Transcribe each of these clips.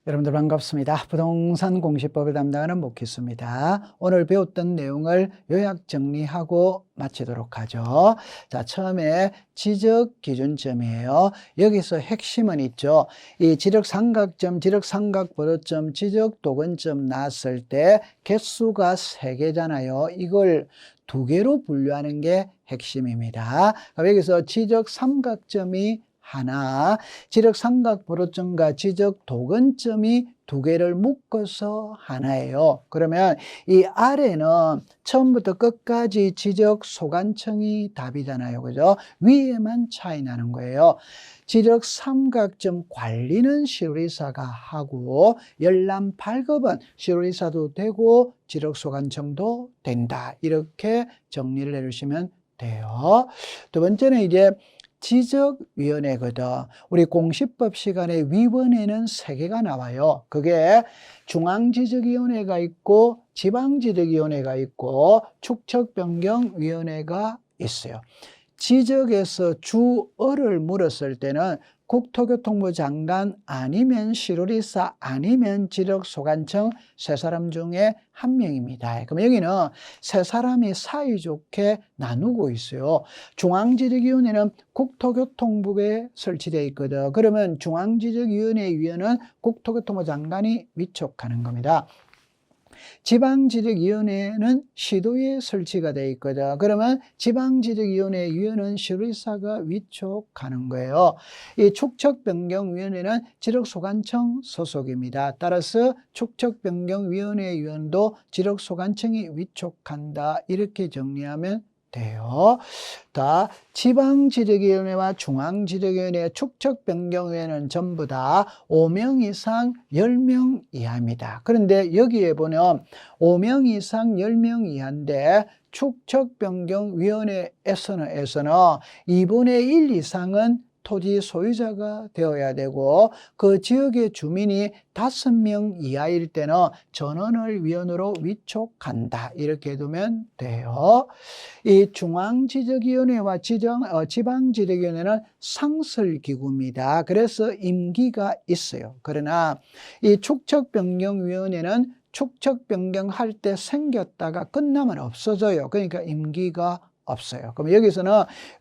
여러분들 반갑습니다. 부동산 공시법을 담당하는 목희수입니다. 오늘 배웠던 내용을 요약 정리하고 마치도록 하죠. 자, 처음에 지적 기준점이에요. 여기서 핵심은 있죠. 이 지적삼각점, 지적삼각보로점, 지적도근점 나왔을 때 개수가 3개잖아요. 이걸 2개로 분류하는 게 핵심입니다. 여기서 지적삼각점이 하나, 지적삼각보로점과 지적도근점이 2개를 묶어서 하나예요. 그러면 이 아래는 처음부터 끝까지 지적소관청이 답이잖아요. 그죠? 위에만 차이 나는 거예요. 지적삼각점 관리는 시루리사가 하고 열람 발급은 시루리사도 되고 지적소관청도 된다. 이렇게 정리를 해주시면 돼요. 두 번째는 이제 지적위원회거든. 우리 공시법 시간에 위원회는 3개가 나와요. 그게 중앙지적위원회가 있고 지방지적위원회가 있고 축척변경위원회가 있어요. 지적에서 주어를 물었을 때는 국토교통부 장관 아니면 시루리사 아니면 지적소관청 3사람 중에 1명입니다. 그럼 여기는 3사람이 사이좋게 나누고 있어요. 중앙지적위원회는 국토교통부에 설치되어 있거든. 그러면 중앙지적위원회 위원은 국토교통부 장관이 위촉하는 겁니다. 지방지적위원회는 시도에 설치가 되어 있거든. 그러면 지방지적위원회 위원은 시루리사가 위촉하는 거예요. 이 축척변경위원회는 지적소관청 소속입니다. 따라서 축척변경위원회 위원도 지적소관청이 위촉한다. 이렇게 정리하면 돼요. 다 지방지적위원회와 중앙지적위원회, 축척변경위원회는 전부 다 5명 이상 10명 이하입니다. 그런데 여기에 보면 5명 이상 10명 이하인데 축척변경위원회에서는 2분의 1 이상은 토지 소유자가 되어야 되고 그 지역의 주민이 5명 이하일 때는 전원을 위원으로 위촉한다. 이렇게 두면 돼요. 이 중앙지적위원회와 지방지적위원회는 상설기구입니다. 그래서 임기가 있어요. 그러나 이 축척변경위원회는 축척변경할 때 생겼다가 끝나면 없어져요. 그러니까 임기가 없어요. 그럼 여기서는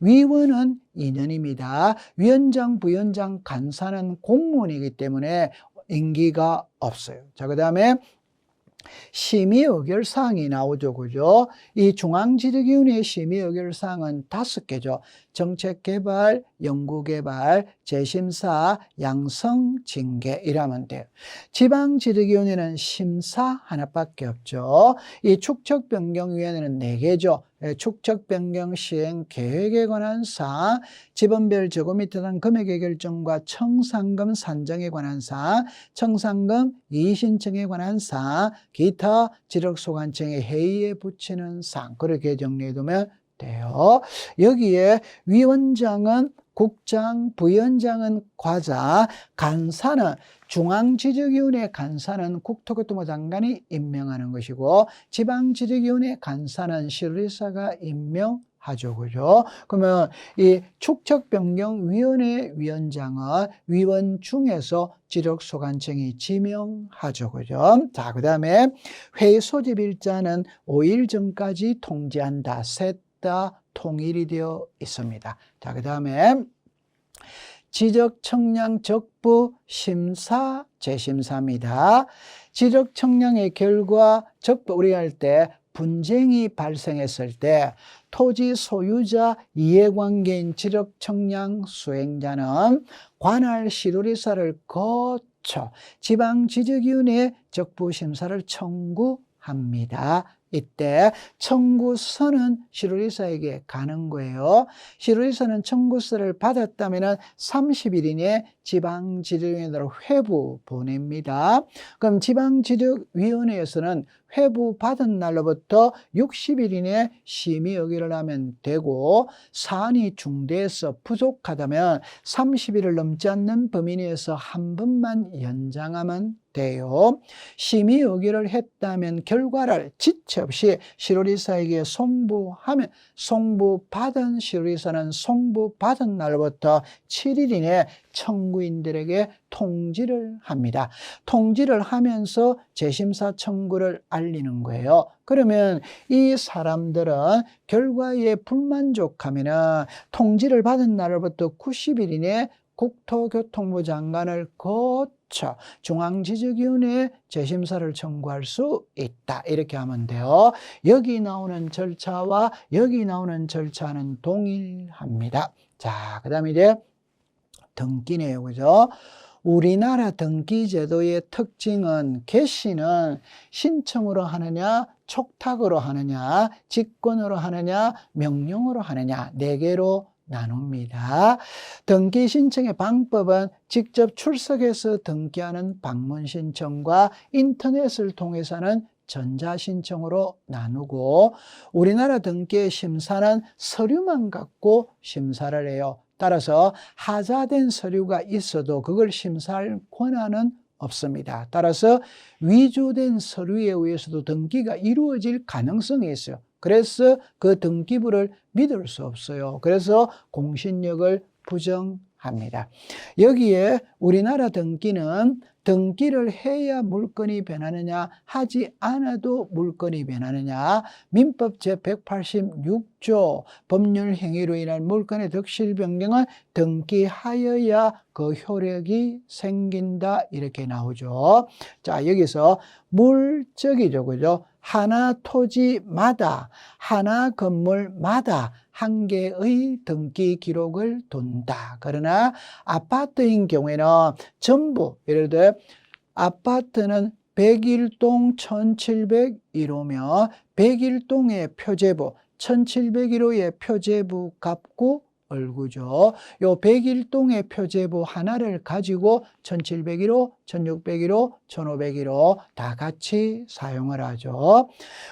위원은 2년입니다. 위원장, 부위원장, 간사는 공무원이기 때문에 임기가 없어요. 자, 그 다음에 심의 의결사항이 나오죠. 그죠? 이 중앙지적위원회 심의 의결사항은 5개죠. 정책개발, 연구개발, 재심사, 양성, 징계 이라면 돼요. 지방지적위원회는 심사 하나밖에 없죠. 이 축척변경위원회는 4개죠. 축척변경 시행 계획에 관한 사항, 지번별 저거 밑에 단 금액의 결정과 청산금 산정에 관한 사항, 청산금 이의신청에 관한 사항, 기타 지적소관청의 회의에 붙이는 사항, 그렇게 정리해두면 돼요. 여기에 위원장은 국장, 부위원장은 과장, 간사는 중앙지적위원회 간사는 국토교통부 장관이 임명하는 것이고 지방지적위원회 간사는 시루리사가 임명하죠. 그죠? 그러면 이 축척변경위원회 위원장은 위원 중에서 지적소관청이 지명하죠. 그죠? 자, 그 다음에 회의 소집 일자는 5일 전까지 통지한다. 셋 다 통일이 되어 있습니다. 자, 그 다음에 지적청량 적부 심사 재심사입니다. 지적청량의 결과 적부 우리 할 때 분쟁이 발생했을 때 토지 소유자 이해관계인 지적청량 수행자는 관할 시도리사를 거쳐 지방지적위원회에 적부심사를 청구합니다. 이때 청구서는 시루리사에게 가는 거예요. 시루리사는 청구서를 받았다면 30일 이내에 지방지적위원회로 회부 보냅니다. 그럼 지방지적위원회에서는 회부 받은 날로부터 60일 이내에 심의 의결을 하면 되고 사안이 중대해서 부족하다면 30일을 넘지 않는 범위 내에서 한 번만 연장하면 돼요. 심의 의결을 했다면 결과를 지체 없이 시로리사에게 송부하면 송부받은 시로리사는 송부받은 날부터 7일 이내 청구인들에게 통지를 합니다. 통지를 하면서 재심사 청구를 알리는 거예요. 그러면 이 사람들은 결과에 불만족하면 통지를 받은 날부터 90일 이내 국토교통부 장관을 거쳐 중앙지적위원회에 재심사를 청구할 수 있다. 이렇게 하면 돼요. 여기 나오는 절차와 여기 나오는 절차는 동일합니다. 자, 그 다음에 이제 등기네요. 그죠? 우리나라 등기제도의 특징은 개시는 신청으로 하느냐, 촉탁으로 하느냐, 직권으로 하느냐, 명령으로 하느냐 4개로 나눕니다. 등기 신청의 방법은 직접 출석해서 등기하는 방문 신청과 인터넷을 통해서는 전자신청으로 나누고 우리나라 등기의 심사는 서류만 갖고 심사를 해요. 따라서 하자된 서류가 있어도 그걸 심사할 권한은 없습니다. 따라서 위조된 서류에 의해서도 등기가 이루어질 가능성이 있어요. 그래서 그 등기부를 믿을 수 없어요. 그래서 공신력을 부정합니다. 여기에 우리나라 등기는 등기를 해야 물건이 변하느냐 하지 않아도 물건이 변하느냐 민법 제186조 법률 행위로 인한 물건의 득실 변경은 등기하여야 그 효력이 생긴다 이렇게 나오죠. 자, 여기서 물적이죠. 그죠? 하나 토지마다 하나 건물마다 한 개의 등기 기록을 둔다. 그러나 아파트인 경우에는 전부 예를 들어 아파트는 101동 1701호면 101동의 표제부 1701호의 표제부 값고 얼구죠. 요 101동의 표제부 하나를 가지고 1701호, 1601호, 1501호 다 같이 사용을 하죠.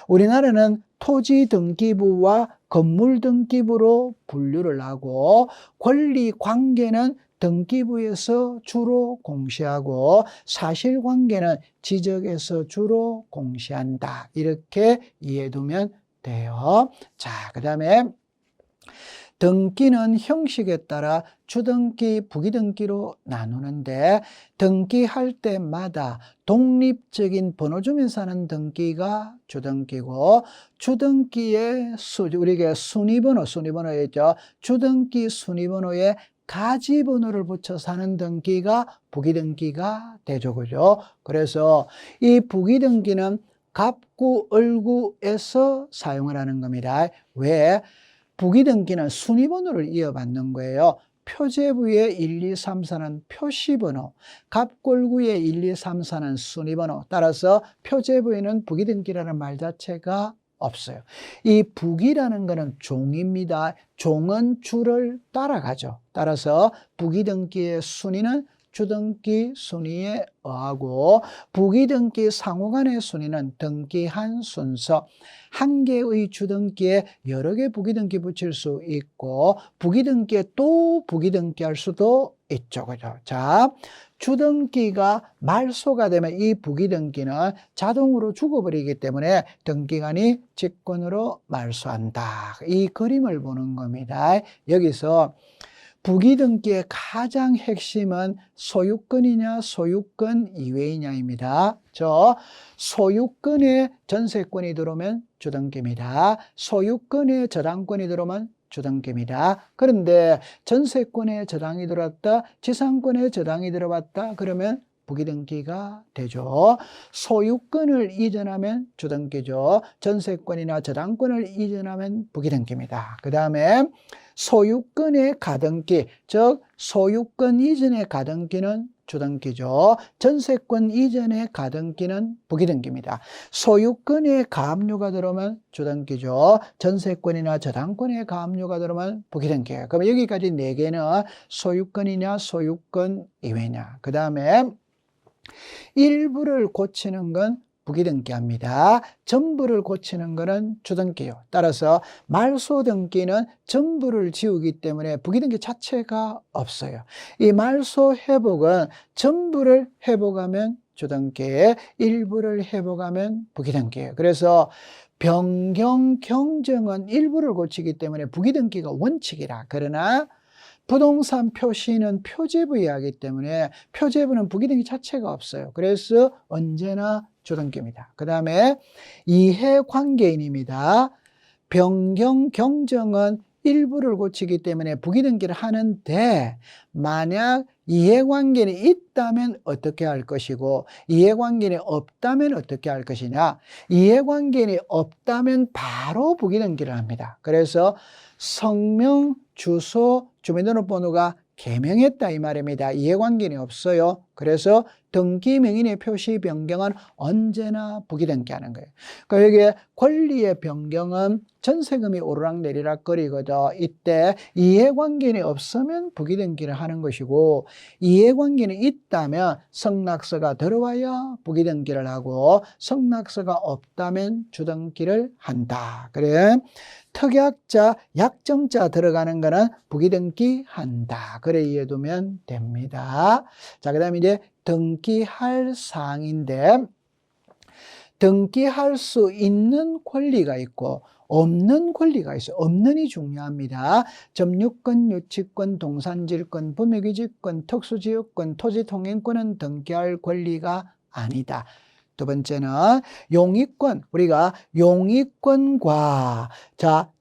우리나라는 토지 등기부와 건물 등기부로 분류를 하고 권리 관계는 등기부에서 주로 공시하고 사실관계는 지적에서 주로 공시한다. 이렇게 이해두면 돼요. 자, 그 다음에 등기는 형식에 따라 주등기, 부기등기로 나누는데 등기할 때마다 독립적인 번호주면서 하는 등기가 주등기고 주등기의 우리가 순위번호였죠. 주등기 순위번호에 가지번호를 붙여서 하는 등기가 부기등기가 되죠. 그죠? 그래서 이 부기등기는 갑구, 을구에서 사용을 하는 겁니다. 왜? 부기등기는 순위번호를 이어받는 거예요. 표제부의 1, 2, 3, 4는 표시번호, 갑골구의 1, 2, 3, 4는 순위번호. 따라서 표제부에는 부기등기라는 말 자체가 없어요. 이 부기라는 것은 종입니다. 종은 주를 따라가죠. 따라서 부기등기의 순위는 주등기 순위에 의하고 부기등기 상호간의 순위는 등기한 순서 한 개의 주등기에 여러 개 부기등기 붙일 수 있고 부기등기에 또 부기등기할 수도 있죠. 그죠? 자, 주등기가 말소가 되면 이 부기등기는 자동으로 죽어버리기 때문에 등기관이 직권으로 말소한다. 이 그림을 보는 겁니다. 여기서 부기등기의 가장 핵심은 소유권이냐 소유권 이외이냐입니다. 소유권에 전세권이 들어오면 주등기입니다. 소유권에 저당권이 들어오면 주등기입니다. 그런데 전세권에 저당이 들어왔다, 지상권에 저당이 들어왔다 그러면 부기등기가 되죠. 소유권을 이전하면 주등기죠. 전세권이나 저당권을 이전하면 부기등기입니다. 그 다음에 소유권의 가등기, 즉 소유권 이전의 가등기는 주등기죠. 전세권 이전의 가등기는 부기등기입니다. 소유권의 가압류가 들어오면 주등기죠. 전세권이나 저당권의 가압류가 들어오면 부기등기예요. 그럼 여기까지 4개는 소유권이냐 소유권 이외냐. 그 다음에 일부를 고치는 건 부기등기합니다. 전부를 고치는 것은 주등기요. 따라서 말소등기는 전부를 지우기 때문에 부기등기 자체가 없어요. 이 말소 회복은 전부를 회복하면 주등기, 일부를 회복하면 부기등기예요. 그래서 변경, 경정은 일부를 고치기 때문에 부기등기가 원칙이라. 그러나 부동산 표시는 표제부에 하기 때문에 표제부는 부기등기 자체가 없어요. 그래서 언제나 주등기입니다. 그 다음에 이해관계인입니다. 변경, 경정은 일부를 고치기 때문에 부기등기를 하는데 만약 이해관계는 있다면 어떻게 할 것이고 이해관계는 없다면 어떻게 할 것이냐. 이해관계는 없다면 바로 부기등기를 합니다. 그래서 성명, 주소, 주민등록번호가 개명했다 이 말입니다. 이해관계는 없어요. 그래서 등기명인의 표시 변경은 언제나 부기등기하는 거예요. 그러니까 여기에 권리의 변경은 전세금이 오르락내리락 거리거든. 이때 이해관계는 없으면 부기등기를 하는 것이고 이해관계는 있다면 성낙서가 들어와야 부기등기를 하고 성낙서가 없다면 주등기를 한다. 그래. 특약자, 약정자 들어가는 거는 부기등기 한다. 그래 이해두면 됩니다. 자, 그 다음에 이제 등기할 사항인데 등기할 수 있는 권리가 있고 없는 권리가 있어요. 없는이 중요합니다. 점유권, 유치권, 동산질권, 부묘기지권, 특수지역권, 토지통행권은 등기할 권리가 아니다. 두 번째는 용익권, 우리가 용익권과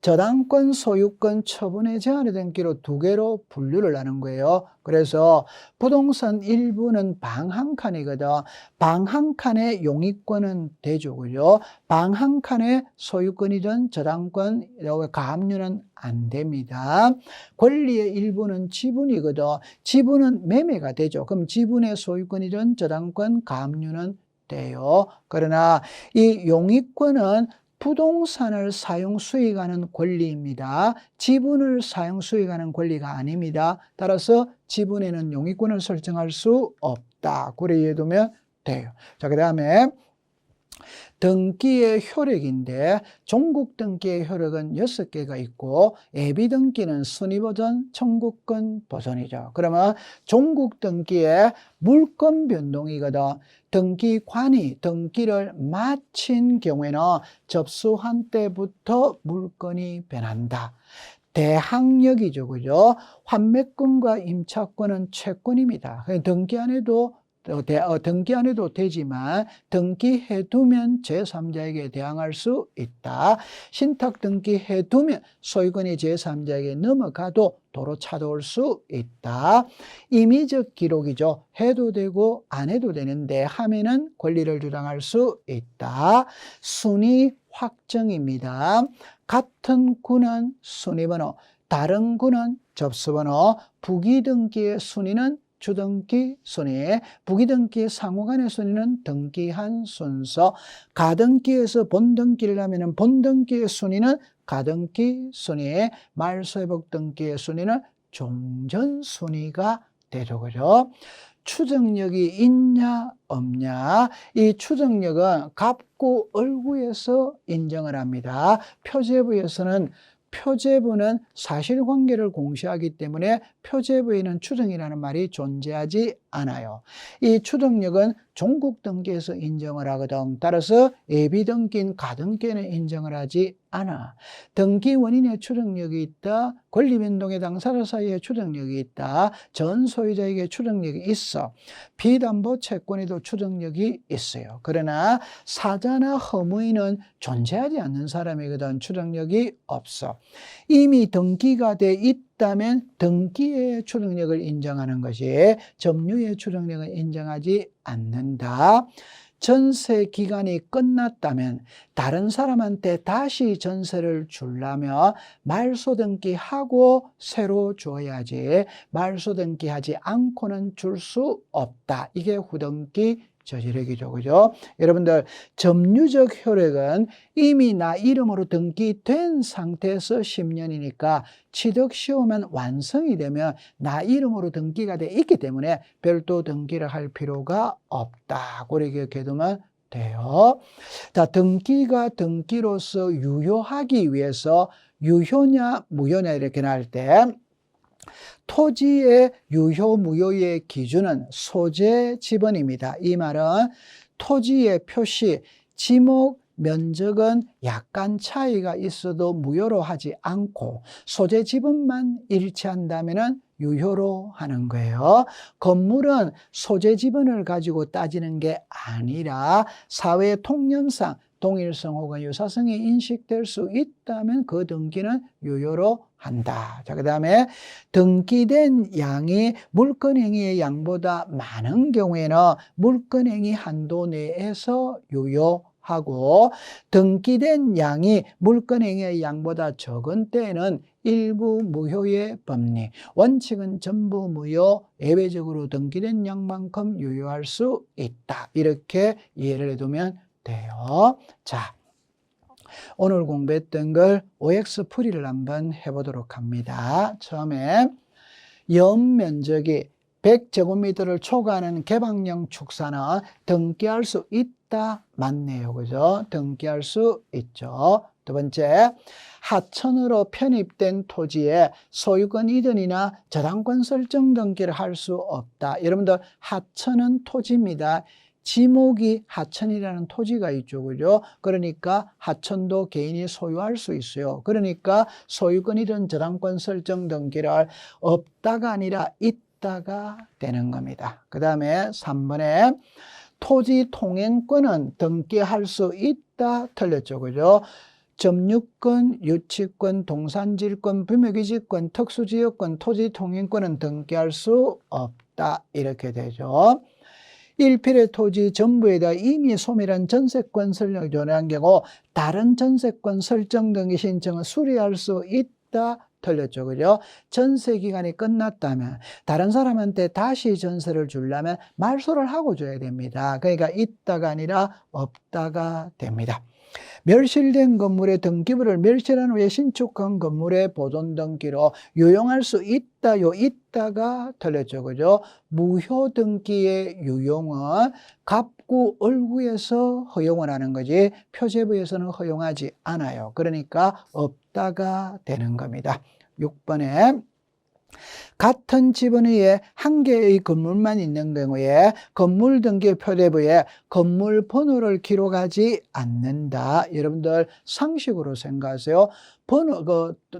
저당권, 소유권, 처분의 제한의 등기로 두 개로 분류를 하는 거예요. 그래서 부동산 일부는 방 한 칸이거든. 방 한 칸에 용익권은 대조고요. 방 한 칸에 소유권이든 저당권, 가압류는 안 됩니다. 권리의 일부는 지분이거든. 지분은 매매가 되죠. 그럼 지분의 소유권이든 저당권, 가압류는 돼요. 그러나 이 용익권은 부동산을 사용 수익하는 권리입니다. 지분을 사용 수익하는 권리가 아닙니다. 따라서 지분에는 용익권을 설정할 수 없다. 그래 이해두면 돼요. 자, 그 다음에 등기의 효력인데 종국 등기의 효력은 6개가 있고 예비 등기는 순위 버전, 청구권 버전이죠. 그러면 종국 등기의 물권 변동이거든. 등기관이 등기를 마친 경우에는 접수한 때부터 물건이 변한다. 대항력이죠. 그죠? 환매권과 임차권은 채권입니다. 등기 안 해도 등기 안 해도 되지만 등기해두면 제3자에게 대항할 수 있다. 신탁 등기해두면 소유권이 제3자에게 넘어가도 도로 찾아올 수 있다. 임의적 기록이죠. 해도 되고 안 해도 되는데 하면은 권리를 주장할 수 있다. 순위 확정입니다. 같은 구는 순위번호, 다른 구는 접수번호, 부기등기의 순위는 주등기 순위, 부기등기 상호간의 순위는 등기한 순서, 가등기에서 본등기를 하면 본등기의 순위는 가등기 순위, 말소회복 등기의 순위는 종전순위가 되죠. 그죠? 추정력이 있냐 없냐, 이 추정력은 갑구 얼구에서 인정을 합니다. 표제부는 사실관계를 공시하기 때문에 표제부에는 추정이라는 말이 존재하지 않아요. 이 추정력은 종국등기에서 인정을 하거든. 따라서 예비등기인 가등기에는 인정을 하지 않아. 등기 원인의 추정력이 있다. 권리변동의 당사자 사이에 추정력이 있다. 전 소유자에게 추정력이 있어. 비담보 채권에도 추정력이 있어요. 그러나 사자나 허무인은 존재하지 않는 사람이거든. 추정력이 없어. 이미 등기가 돼 있다면 등기의 추정력을 인정하는 것이 점유의 추정력을 인정하지 않는다. 전세 기간이 끝났다면 다른 사람한테 다시 전세를 주려면 말소 등기하고 새로 줘야지 말소 등기하지 않고는 줄 수 없다. 이게 후등기 저지력이죠. 그죠? 여러분들, 점유적 효력은 이미 나 이름으로 등기된 상태에서 10년이니까 취득시효만 완성이 되면 나 이름으로 등기가 돼 있기 때문에 별도 등기를 할 필요가 없다. 그렇게 기억해두면 돼요. 자, 등기가 등기로서 유효하기 위해서 유효냐 무효냐 이렇게 날 때 토지의 유효 무효의 기준은 소재 지번입니다. 이 말은 토지의 표시, 지목, 면적은 약간 차이가 있어도 무효로 하지 않고 소재 지번만 일치한다면 유효로 하는 거예요. 건물은 소재 지번을 가지고 따지는 게 아니라 사회 통념상 동일성 혹은 유사성이 인식될 수 있다면 그 등기는 유효로 한다. 자, 그 다음에 등기된 양이 물건행위의 양보다 많은 경우에는 물건행위 한도 내에서 유효하고, 등기된 양이 물건행위의 양보다 적은 때에는 일부 무효의 법리, 원칙은 전부 무효, 예외적으로 등기된 양만큼 유효할 수 있다. 이렇게 이해를 해두면 돼요. 자, 오늘 공부했던 걸 OX 풀이를 한번 해보도록 합니다. 처음에 연면적이 100제곱미터를 초과하는 개방형 축사는 등기할 수 있다. 맞네요. 그죠? 등기할 수 있죠. 두 번째, 하천으로 편입된 토지에 소유권 이전이나 저당권 설정 등기를 할 수 없다. 여러분들, 하천은 토지입니다. 지목이 하천이라는 토지가 있죠. 그죠? 그러니까 하천도 개인이 소유할 수 있어요. 그러니까 소유권 이전 저당권 설정 등기를 없다가 아니라 있다가 되는 겁니다. 그 다음에 3번에 토지 통행권은 등기할 수 있다. 틀렸죠. 그죠? 점유권, 유치권, 동산질권, 부묘기지권, 특수지역권, 토지 통행권은 등기할 수 없다. 이렇게 되죠. 1필의 토지 전부에다 이미 소멸한 전세권 설정을 전환한 경우 다른 전세권 설정 등기 신청을 수리할 수 있다. 틀렸죠. 그죠? 전세 기간이 끝났다면 다른 사람한테 다시 전세를 주려면 말소를 하고 줘야 됩니다. 그러니까 있다가 아니라 없다가 됩니다. 멸실된 건물의 등기부를 멸실한 후에 신축한 건물의 보존 등기로 유용할 수 있다. 요 있다가 틀렸죠. 그죠? 무효 등기의 유용은 갑구, 을구에서 허용을 하는 거지 표제부에서는 허용하지 않아요. 그러니까 없다가 되는 겁니다. 6번에 같은 지번 위에 한 개의 건물만 있는 경우에 건물 등기 표제부에 건물 번호를 기록하지 않는다. 여러분들 상식으로 생각하세요.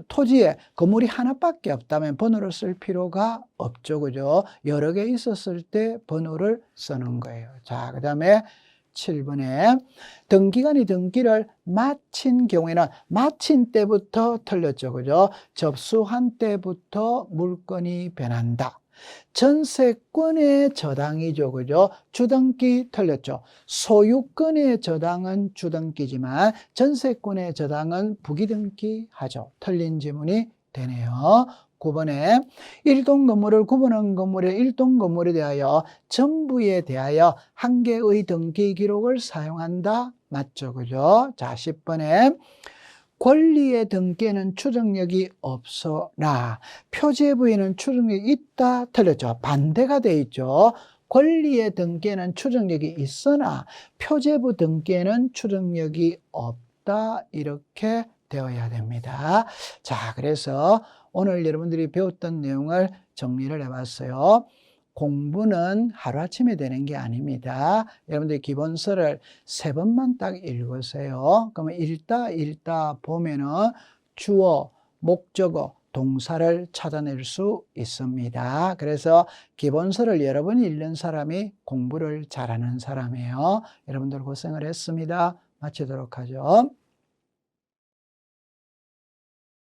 토지에 건물이 하나밖에 없다면 번호를 쓸 필요가 없죠. 그죠? 여러 개 있었을 때 번호를 쓰는 거예요. 자, 그 다음에 7번에 등기관이 등기를 마친 경우에는 마친 때부터 틀렸죠. 그죠? 접수한 때부터 물건이 변한다. 전세권의 저당이죠. 그죠? 주등기 틀렸죠. 소유권의 저당은 주등기지만 전세권의 저당은 부기등기 하죠. 틀린 지문이 되네요. 9번에 1동 건물을 구분한 건물의 1동 건물에 대하여 전부에 대하여 한 개의 등기 기록을 사용한다. 맞죠? 그죠? 자, 10번에 권리의 등기에는 추정력이 없어라. 표제부에는 추정력이 있다. 틀렸죠? 반대가 돼 있죠. 권리의 등기에는 추정력이 있으나 표제부 등기에는 추정력이 없다. 이렇게 되어야 됩니다. 자, 그래서 오늘 여러분들이 배웠던 내용을 정리를 해봤어요. 공부는 하루아침에 되는 게 아닙니다. 여러분들이 기본서를 3번만 딱 읽으세요. 그러면 읽다 보면은 주어, 목적어, 동사를 찾아낼 수 있습니다. 그래서 기본서를 여러 번 읽는 사람이 공부를 잘하는 사람이에요. 여러분들 고생을 했습니다. 마치도록 하죠.